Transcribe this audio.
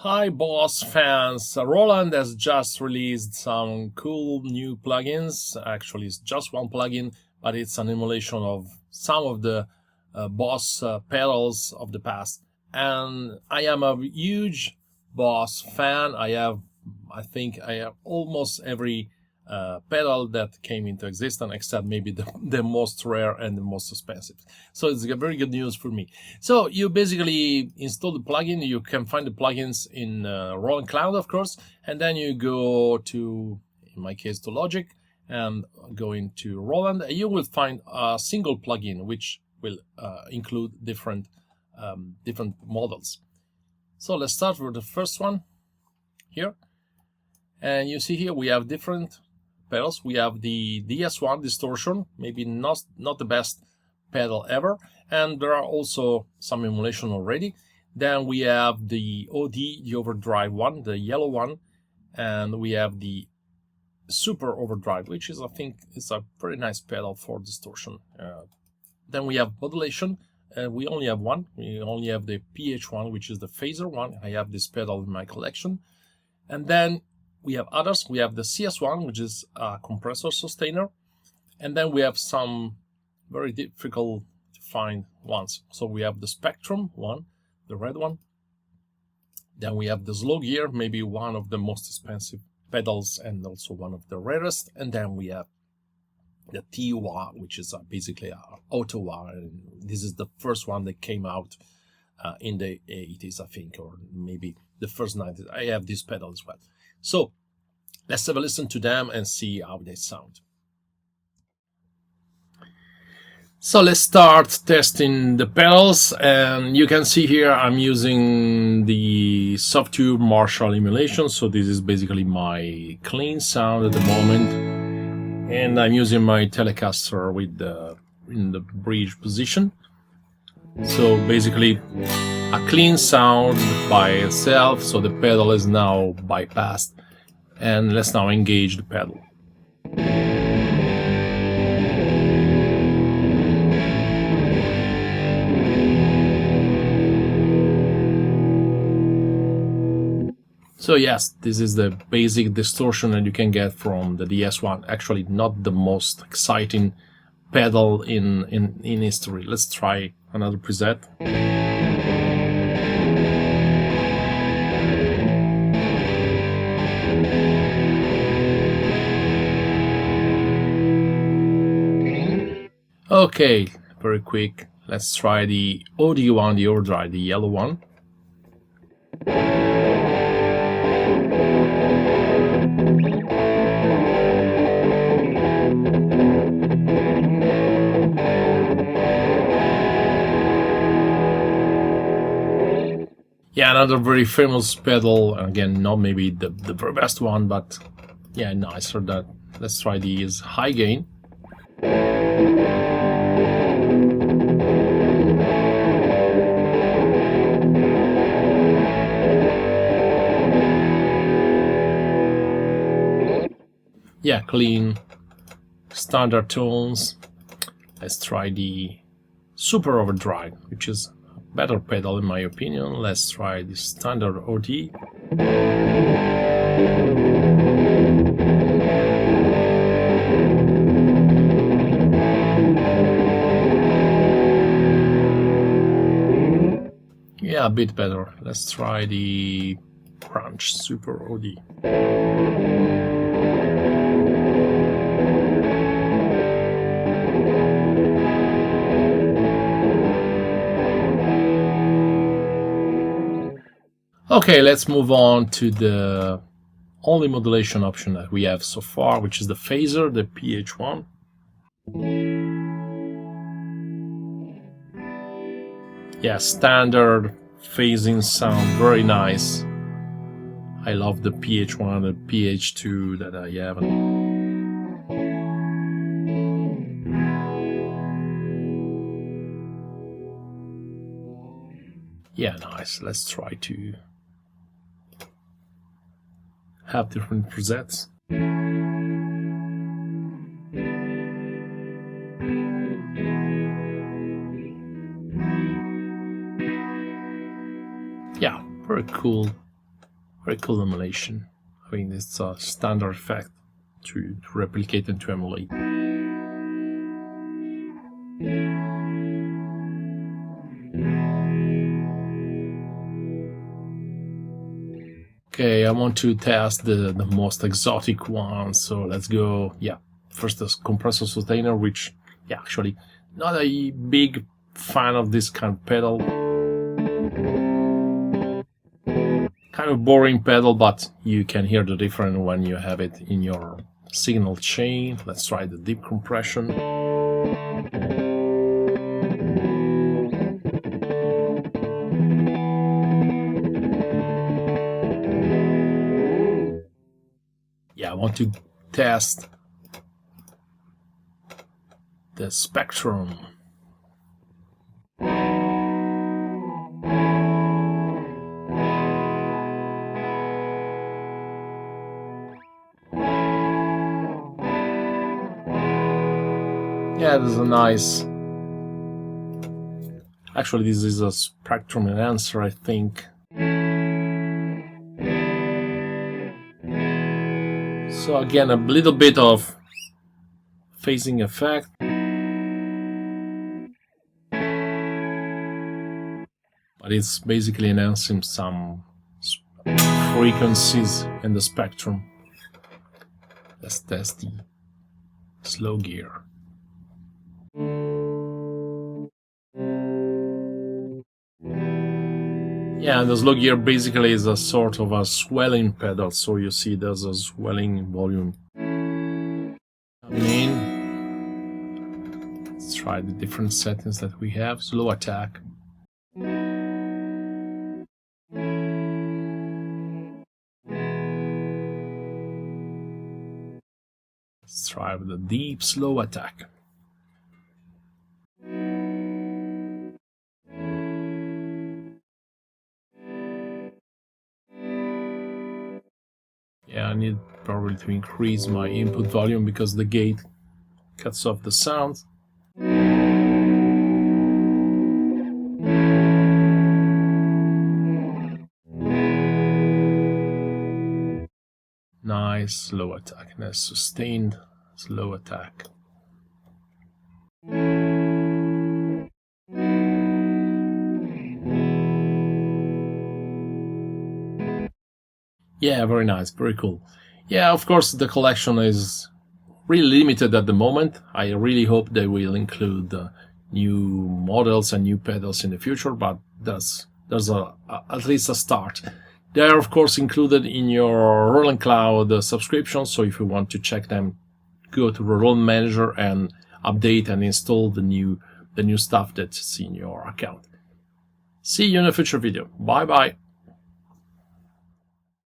Hi Boss fans, Roland has just released some cool new plugins. Actually, it's just one plugin, but it's an emulation of some of the Boss pedals of the past. And I am a huge Boss fan. I think I have almost every pedal that came into existence, except maybe the most rare and the most expensive. So it's a very good news for me. So you basically install the plugin. You can find the plugins in Roland Cloud, of course, and then you go to, in my case, to Logic and go into Roland. And you will find a single plugin which will include different models. So let's start with the first one here. And you see here we have different pedals. We have the DS-1 Distortion, maybe not the best pedal ever, and there are also some emulation already. Then we have the OD, the OverDrive one, the yellow one, and we have the SUPER OverDrive, which is, I think, is a very nice pedal for distortion. Then we have modulation. We only have one. We only have the PH1, which is the phaser one. I have this pedal in my collection. And then we have others. We have the CS1, which is a compressor sustainer. And then we have some very difficult to find ones. So we have the Spectrum one, the red one. Then we have the Slow Gear, maybe one of the most expensive pedals and also one of the rarest. And then we have the TWA, which is basically an auto wah. And this is the first one that came out in the 80s, I think, or maybe the first 90s. I have this pedal as well. So let's have a listen to them and see how they sound. So let's start testing the pedals, and you can see here I'm using the Softube Marshall emulation. So this is basically my clean sound at the moment, and I'm using my Telecaster with in the bridge position. So basically a clean sound by itself, so the pedal is now bypassed. And let's now engage the pedal. So yes, this is the basic distortion that you can get from the DS-1. Actually, not the most exciting pedal in history. Let's try another preset. Okay, very quick. Let's try the OD-1 OverDrive, the yellow one. Yeah, another very famous pedal. Again, not maybe the very best one, but yeah, nicer. That. Let's try these high gain. Yeah, clean, standard tones. Let's try the SUPER OverDrive, which is a better pedal in my opinion. Let's try the standard OD. Yeah, a bit better. Let's try the Crunch SUPER OD. Okay, let's move on to the only modulation option that we have so far, which is the phaser, the PH1. Yeah, standard phasing sound, very nice. I love the PH1, the PH2 that I have. Yeah, nice. Let's try to have different presets. Yeah, very cool Very cool emulation. I think it's a standard effect to replicate and to emulate. Okay, I want to test the most exotic one, so let's go. Yeah, first this compressor sustainer, which, yeah, actually not a big fan of this kind of pedal. Kind of boring pedal, but you can hear the difference when you have it in your signal chain. Let's try the deep compression. Yeah, I want to test the spectrum. Yeah, this is a nice. Actually, this is a spectrum enhancer, I think. So again, a little bit of phasing effect. But it's basically enhancing some frequencies in the spectrum. Let's test the slow gear. Yeah, and the slow gear basically is a sort of a swelling pedal, so you see there's a swelling volume coming in. Let's try the different settings that we have. Slow attack. Let's try with the deep slow attack. Yeah, I need probably to increase my input volume because the gate cuts off the sound. Nice slow attack, nice sustained slow attack. Yeah, very nice, very cool. Yeah, of course, the collection is really limited at the moment. I really hope they will include new models and new pedals in the future, but there's at least a start. They are, of course, included in your Roland Cloud subscription, so if you want to check them, go to the Roland Manager and update and install the new stuff that's in your account. See you in a future video. Bye bye.